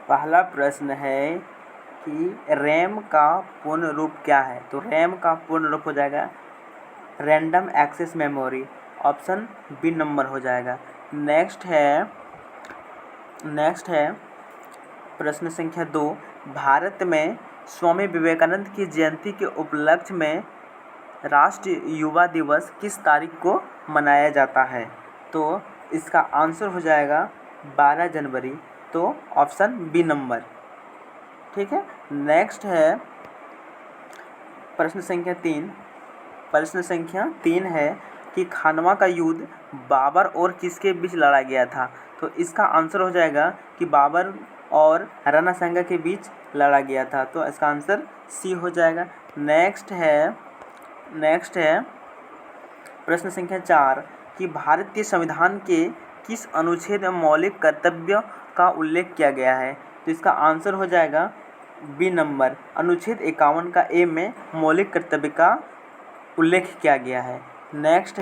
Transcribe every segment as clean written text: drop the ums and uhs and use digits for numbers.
पहला प्रश्न है कि रैम का पूर्ण रूप क्या है। तो रैम का पूर्ण रूप हो जाएगा random access memory, option B number हो जाएगा। नेक्स्ट है प्रश्न संख्या 2, भारत में स्वामी विवेकानंद की जयंती के उपलक्ष्य में राष्ट्रीय युवा दिवस किस तारीख को मनाया जाता है। तो इसका आंसर हो जाएगा 12 जनवरी, तो ऑप्शन बी नंबर। ठीक है। नेक्स्ट है प्रश्न संख्या 3। प्रश्न संख्या 3 है कि खानवा का युद्ध बाबर और किसके बीच लड़ा गया था। तो इसका आंसर हो जाएगा कि बाबर और राणा सांगा के बीच लड़ा गया था, तो इसका आंसर सी हो जाएगा। नेक्स्ट है प्रश्न संख्या 4 कि भारतीय संविधान के किस अनुच्छेद में मौलिक कर्तव्य का उल्लेख किया गया है। तो इसका आंसर हो जाएगा बी नंबर, अनुच्छेद 51 का ए में मौलिक कर्तव्य का उल्लेख किया गया है। नेक्स्ट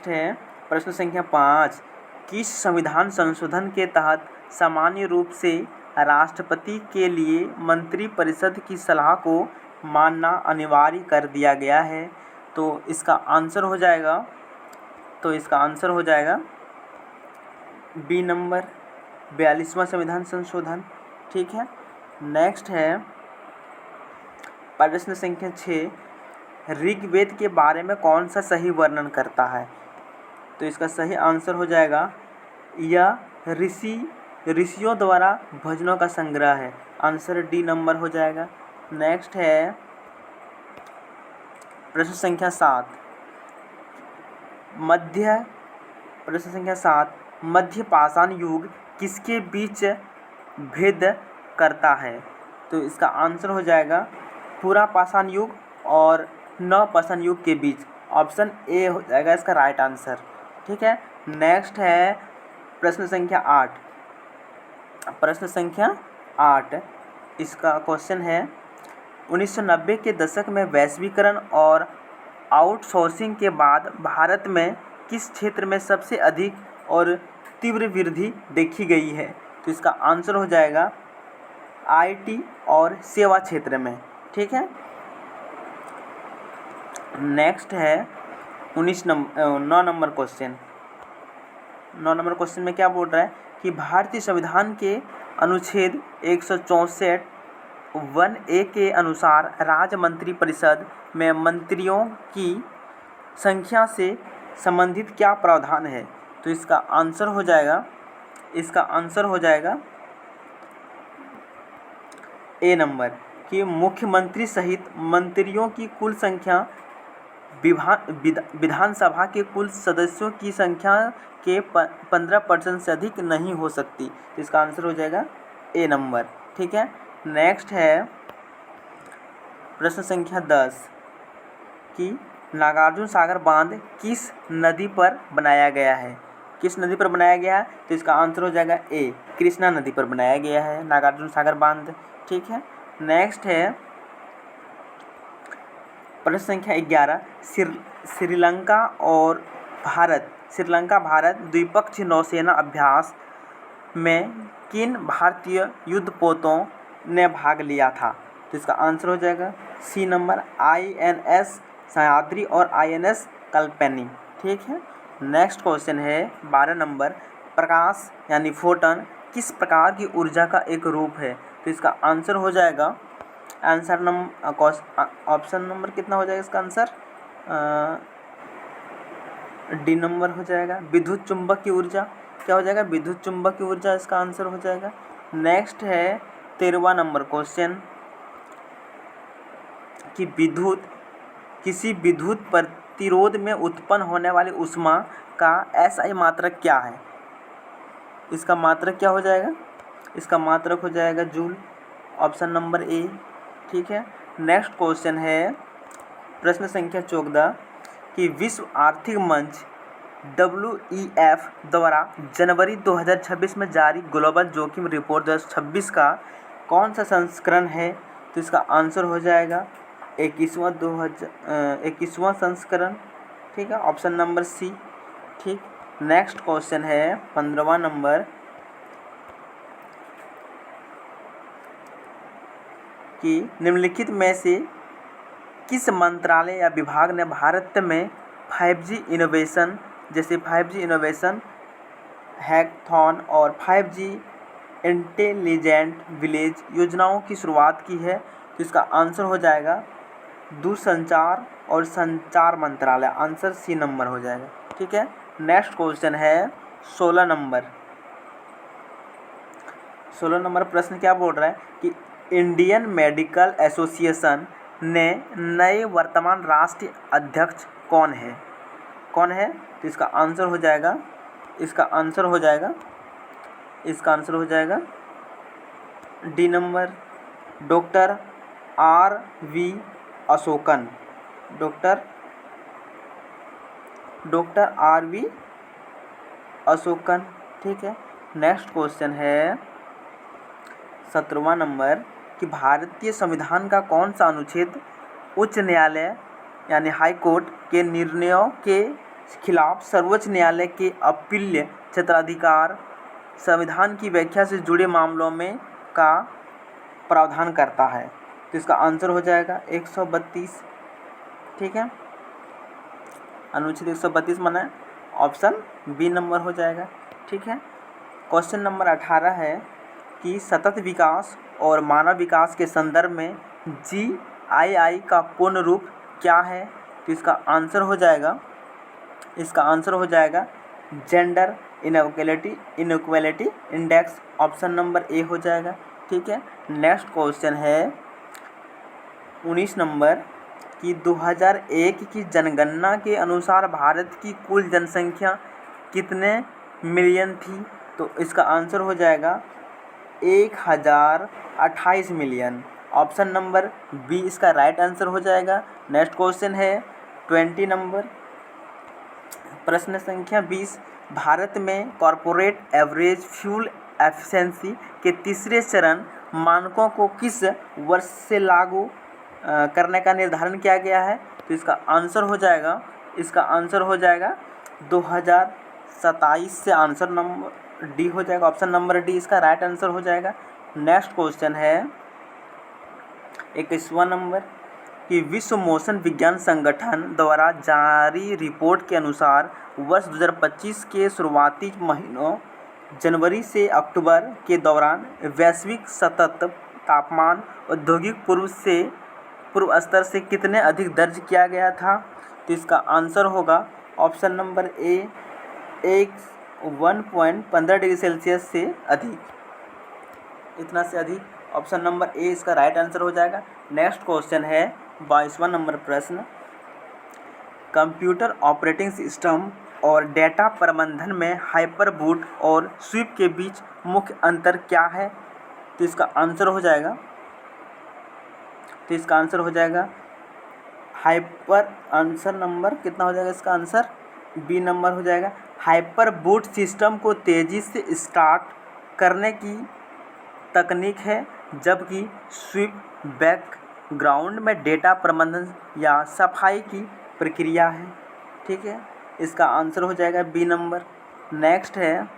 है प्रश्न संख्या 5, किस संविधान संशोधन के तहत सामान्य रूप से राष्ट्रपति के लिए मंत्रिपरिषद की सलाह को मानना अनिवार्य कर दिया गया है। तो इसका आंसर हो जाएगा बी नंबर, 42वां संविधान संशोधन। ठीक है। नेक्स्ट है प्रश्न संख्या 6, ऋग्वेद के बारे में कौन सा सही वर्णन करता है। तो इसका सही आंसर हो जाएगा यह ऋषियों द्वारा भजनों का संग्रह है, आंसर डी नंबर हो जाएगा। नेक्स्ट है प्रश्न संख्या 7, मध्य पाषाण युग किसके बीच भेद करता है। तो इसका आंसर हो जाएगा पूरा पाषाण युग और नव पाषाण युग के बीच, ऑप्शन ए हो जाएगा इसका राइट आंसर। ठीक है। नेक्स्ट है प्रश्न संख्या 8। इसका क्वेश्चन है 1990 के दशक में वैश्वीकरण और आउटसोर्सिंग के बाद भारत में किस क्षेत्र में सबसे अधिक और तीव्र वृद्धि देखी गई है। तो इसका आंसर हो जाएगा आईटी और सेवा क्षेत्र में। ठीक है। नेक्स्ट है 9 नंबर क्वेश्चन। 9 नंबर क्वेश्चन में क्या बोल रहा है कि भारतीय संविधान के अनुच्छेद 164 1A के अनुसार राज्य मंत्रिपरिषद में मंत्रियों की संख्या से संबंधित क्या प्रावधान है। तो इसका आंसर हो जाएगा ए नंबर कि मुख्यमंत्री सहित मंत्रियों की कुल संख्या विधानसभा के कुल सदस्यों की संख्या के 15% से अधिक नहीं हो सकती। तो इसका आंसर हो जाएगा ए नंबर। ठीक है। नेक्स्ट है प्रश्न संख्या 10 कि नागार्जुन सागर बांध किस नदी पर बनाया गया है। किस नदी पर बनाया गया है। तो इसका आंसर हो जाएगा ए, कृष्णा नदी पर बनाया गया है नागार्जुन सागर बांध। ठीक है। नेक्स्ट है प्रश्न संख्या 11, श्रीलंका भारत द्विपक्षीय नौसेना अभ्यास में किन भारतीय युद्धपोतों ने भाग लिया था। तो इसका आंसर हो जाएगा सी नंबर, INS सह्याद्री और INS कल्पेनी। ठीक है। नेक्स्ट क्वेश्चन है 12 नंबर, प्रकाश यानी फोटन किस प्रकार की ऊर्जा का एक रूप है। तो इसका आंसर हो जाएगा ऑप्शन नंबर कितना हो जाएगा इसका आंसर डी नंबर हो जाएगा, विद्युत चुंबक की ऊर्जा। क्या हो जाएगा, विद्युत चुंबक की ऊर्जा इसका आंसर हो जाएगा। नेक्स्ट है 13वां नंबर क्वेश्चन कि किसी विद्युत प्रतिरोध में उत्पन्न होने वाली ऊष्मा का SI मात्रक क्या है। इसका मात्रक क्या हो जाएगा, इसका मात्रक हो जाएगा जूल, ऑप्शन नंबर ए। ठीक है। नेक्स्ट क्वेश्चन है प्रश्न संख्या 14 कि विश्व आर्थिक मंच WEF द्वारा जनवरी 2026 में जारी ग्लोबल जोखिम रिपोर्ट 2026 का कौन सा संस्करण है। तो इसका आंसर हो जाएगा 21वां संस्करण। ठीक है, ऑप्शन नंबर सी। ठीक। नेक्स्ट क्वेश्चन है 15वां नंबर कि निम्नलिखित में से किस मंत्रालय या विभाग ने भारत में 5G इनोवेशन, जैसे 5G इनोवेशन हैकथॉन और 5G इंटेलिजेंट विलेज योजनाओं की शुरुआत की है? तो इसका आंसर हो जाएगा दूरसंचार और संचार मंत्रालय, आंसर सी नंबर हो जाएगा। ठीक है, नेक्स्ट क्वेश्चन है 16 नंबर। 16 नंबर प्रश्न क्या बोल रहा है कि इंडियन मेडिकल एसोसिएशन ने नए वर्तमान राष्ट्रीय अध्यक्ष कौन है? कौन है? तो इसका आंसर हो जाएगा, इसका आंसर हो जाएगा D number, doctor R.V. Ashokan. Doctor R.V. Ashokan. ठीक है, नेक्स्ट क्वेश्चन है 17वां नंबर कि भारतीय संविधान का कौन सा अनुच्छेद उच्च न्यायालय यानी हाई कोर्ट के निर्णयों के खिलाफ सर्वोच्च न्यायालय के अपील्य क्षेत्राधिकार संविधान की व्याख्या से जुड़े मामलों में का प्रावधान करता है? तो इसका आंसर हो जाएगा 132। ठीक है, अनुच्छेद 132 माना ऑप्शन बी नंबर हो जाएगा। ठीक है, क्वेश्चन नंबर 18 है कि सतत विकास और मानव विकास के संदर्भ में GII का पूर्ण रूप क्या है? तो इसका आंसर हो जाएगा gender inequality index, option number A हो जाएगा। ठीक है, नेक्स्ट क्वेश्चन है 19 नंबर कि 2001 की जनगणना के अनुसार भारत की कुल जनसंख्या कितने मिलियन थी? तो इसका आंसर हो जाएगा 1028 मिलियन, ऑप्शन नंबर बी इसका राइट आंसर हो जाएगा। नेक्स्ट क्वेश्चन है 20 नंबर, प्रश्न संख्या 20, भारत में कॉर्पोरेट एवरेज फ्यूल एफिशिएंसी के तीसरे चरण मानकों को किस वर्ष से लागू करने का निर्धारण किया गया है? तो इसका आंसर हो जाएगा 2027 से, आंसर नंबर डी हो जाएगा, ऑप्शन नंबर डी इसका राइट आंसर हो जाएगा। नेक्स्ट क्वेश्चन है 21वां नंबर कि विश्व मौसम विज्ञान संगठन द्वारा जारी रिपोर्ट के अनुसार वर्ष 2025 के शुरुआती महीनों जनवरी से अक्टूबर के दौरान वैश्विक सतत तापमान औद्योगिक पूर्व स्तर से कितने अधिक दर्ज किया गया था? तो इसका आंसर होगा option number A 1.15 degree Celsius से अधिक, इतना से अधिक, ऑप्शन नंबर ए इसका राइट आंसर हो जाएगा। नेक्स्ट क्वेश्चन है 22वां नंबर प्रश्न, कंप्यूटर ऑपरेटिंग सिस्टम और डेटा प्रबंधन में हाइपरबूट और स्वीप के बीच मुख्य अंतर क्या है? तो इसका आंसर हो जाएगा हाइपर, आंसर नंबर कितना हो जाएगा इसका आंसर? बी नंबर हो जाएगा। हाइपरबूट सिस्टम को तेज़ी से स्टार्ट करने की तकनीक है, जबकि स्वीप बैकग्राउंड में डेटा प्रबंधन या सफाई की प्रक्रिया है। ठीक है, इसका आंसर हो जाएगा बी नंबर। नेक्स्ट है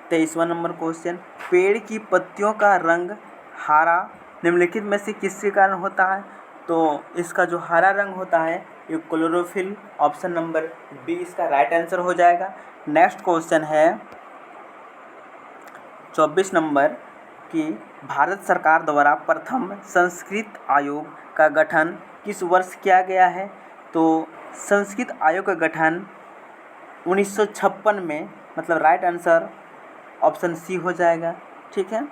23वां नंबर क्वेश्चन, पेड़ की पत्तियों का रंग हरा निम्नलिखित में से किसके कारण होता है? तो इसका जो हरा रंग होता है ये क्लोरोफिल, ऑप्शन नंबर बी इसका राइट आंसर हो जाएगा। नेक्स्ट क्वेश्चन है 24 नंबर कि भारत सरकार द्वारा प्रथम संस्कृत आयोग का गठन किस वर्ष किया गया है? तो संस्कृत आयोग का गठन 1956 में, मतलब राइट आंसर ऑप्शन सी हो जाएगा। ठीक है,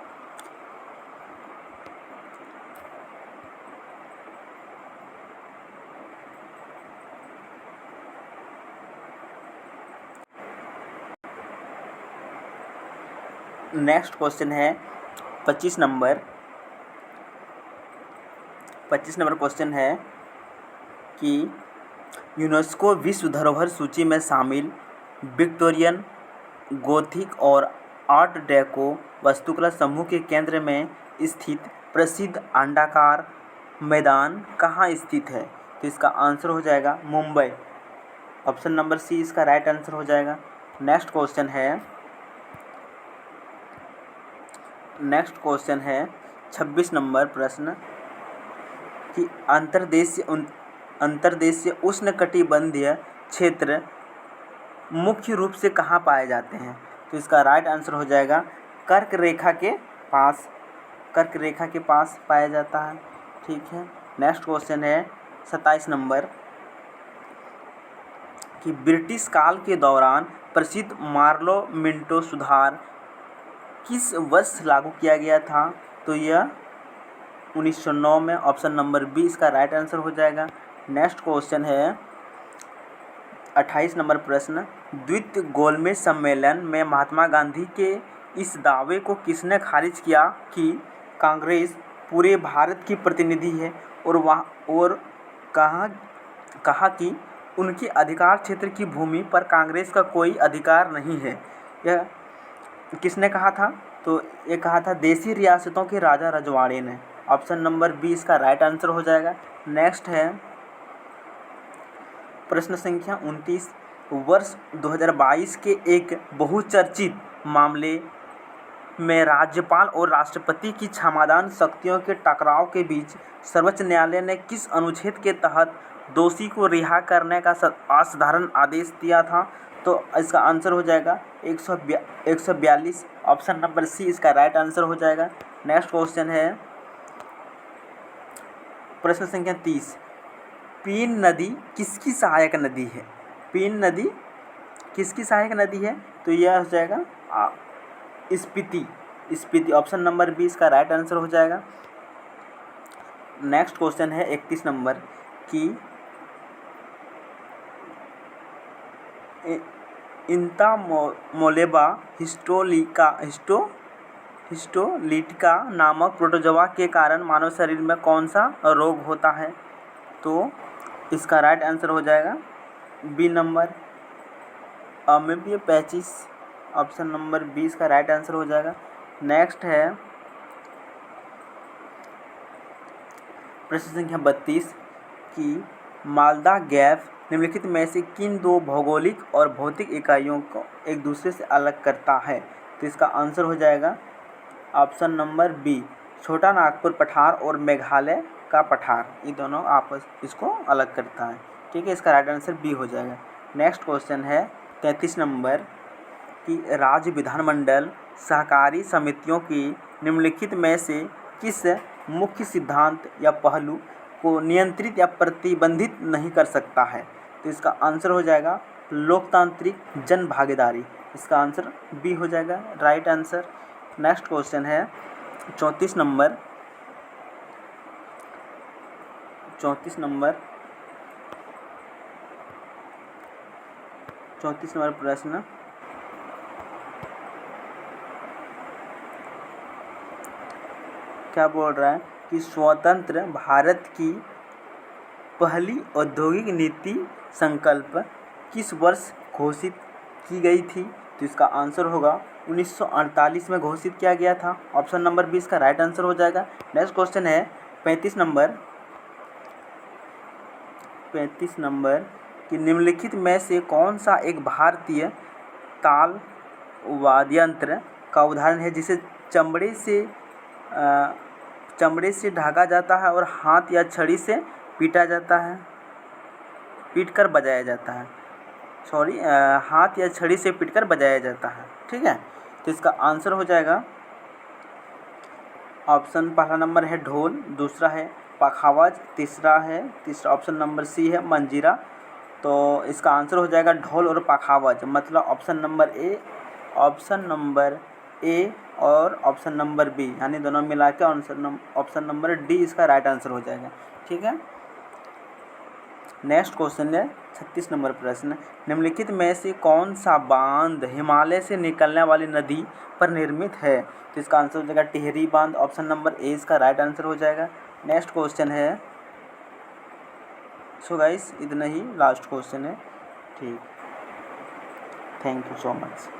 नेक्स्ट क्वेश्चन है 25 नंबर क्वेश्चन है कि यूनेस्को विश्व धरोहर सूची में शामिल विक्टोरियन, गोथिक और आर्ट डेको वास्तुकला समूह के केंद्र में स्थित प्रसिद्ध अंडाकार मैदान कहाँ स्थित है? तो इसका आंसर हो जाएगा मुंबई, ऑप्शन नंबर सी इसका राइट आंसर हो जाएगा। नेक्स्ट क्वेश्चन है नेक्स्ट क्वेश्चन है 26 नंबर प्रश्न कि अंतर्देशीय उष्णकटिबंधीय क्षेत्र मुख्य रूप से कहाँ पाए जाते हैं? तो इसका राइट आंसर हो जाएगा कर्क रेखा के पास। कर्क रेखा के पास पाया जाता है। ठीक है। नेक्स्ट क्वेश्चन है 27 नंबर कि ब्रिटिश काल के दौरान प्रसिद्ध मार्लो मिंटो सुधार किस वर्ष लागू किया गया था? तो यह 1909 में। ऑप्शन नंबर बी इसका राइट आंसर हो जाएगा। नेक्स्ट क्वेश्चन है 28 नंबर प्रश्न द्वितीय गोलमेज सम्मेलन में महात्मा गांधी के इस दावे को किसने खारिज किया कि कांग्रेस पूरे भारत की प्रतिनिधि है और कहा कि उनके अधिकार क्षेत्र की भूमि पर कांग्रेस का कोई अधिकार नहीं है? यह किसने कहा था? तो ये कहा था देशी रियासतों के राजा रजवाड़े ने। ऑप्शन नंबर बी इसका राइट आंसर हो जाएगा। नेक्स्ट है प्रश्न संख्या 29 वर्ष 2022 के एक बहुचर्चित मामले में राज्यपाल और राष्ट्रपति की क्षमादान शक्तियों के टकराव के बीच सर्वोच्च न्यायालय ने किस अनुच्छेद के तहत दोषी को रिहा करने का असाधारण आदेश दिया था? तो इसका आंसर हो जाएगा 142। ऑप्शन नंबर सी इसका राइट आंसर हो जाएगा। नेक्स्ट क्वेश्चन है प्रश्न संख्या 30 पीन नदी किसकी सहायक नदी है? पीन नदी किसकी सहायक नदी है? तो यह हो जाएगा स्पीति। ऑप्शन नंबर बी इसका राइट आंसर हो जाएगा। नेक्स्ट क्वेश्चन है 31 नंबर कि इंतामोलेबा हिस्टोलिटिका नामक प्रोटोजोआ के कारण मानव शरीर में कौन सा रोग होता है? तो इसका राइट आंसर हो जाएगा बी नंबर अमेबिया पैचिस। ऑप्शन नंबर 20 का राइट आंसर हो जाएगा। नेक्स्ट है प्रश्न संख्या 32 कि माल्दा गैप निम्नलिखित में से किन दो भौगोलिक और भौतिक इकाइयों को एक दूसरे से अलग करता है? तो इसका आंसर हो जाएगा ऑप्शन नंबर बी छोटा नागपुर पठार और मेघालय का पठार। ये दोनों आपस इसको अलग करता है। ठीक है। इसका राइट आंसर बी हो जाएगा। नेक्स्ट क्वेश्चन है 33 नंबर कि राज्य विधानमंडल सहकारी समितियों की निम्नलिखित में से किस मुख्य सिद्धांत या पहलू को नियंत्रित या प्रतिबंधित नहीं कर सकता है? तो इसका आंसर हो जाएगा लोकतांत्रिक जन भागीदारी। इसका आंसर बी हो जाएगा राइट आंसर। नेक्स्ट क्वेश्चन है 34 नंबर प्रश्न क्या बोल रहा है कि स्वतंत्र भारत की पहली औद्योगिक नीति संकल्प किस वर्ष घोषित की गई थी? तो इसका आंसर होगा 1948 में घोषित किया गया था। ऑप्शन नंबर 20 का राइट आंसर हो जाएगा। नेक्स्ट क्वेश्चन है 35 नंबर कि निम्नलिखित में से कौन सा एक भारतीय ताल वाद्ययंत्र का उदाहरण है जिसे चमड़े से ढका जाता है और हाथ या छड़ी से पीटकर बजाया जाता है। हाथ या छड़ी से पीटकर बजाया जाता है। ठीक है। तो इसका आंसर हो जाएगा ऑप्शन पहला नंबर है ढोल, दूसरा है पखावज, तीसरा ऑप्शन नंबर सी है मंजीरा। तो इसका आंसर हो जाएगा ढोल और पखावज। मतलब ऑप्शन नंबर ए और ऑप्शन नंबर बी यानी दोनों मिला के ऑप्शन नंबर डी इसका राइट आंसर हो जाएगा। ठीक है। नेक्स्ट क्वेश्चन है 36 नंबर प्रश्न निम्नलिखित में से कौन सा बांध हिमालय से निकलने वाली नदी पर निर्मित है? तो इसका आंसर हो जाएगा टिहरी बांध। ऑप्शन नंबर ए इसका राइट आंसर हो जाएगा। नेक्स्ट क्वेश्चन है सो गाइस इतना ही लास्ट क्वेश्चन है। ठीक, थैंक यू सो मच।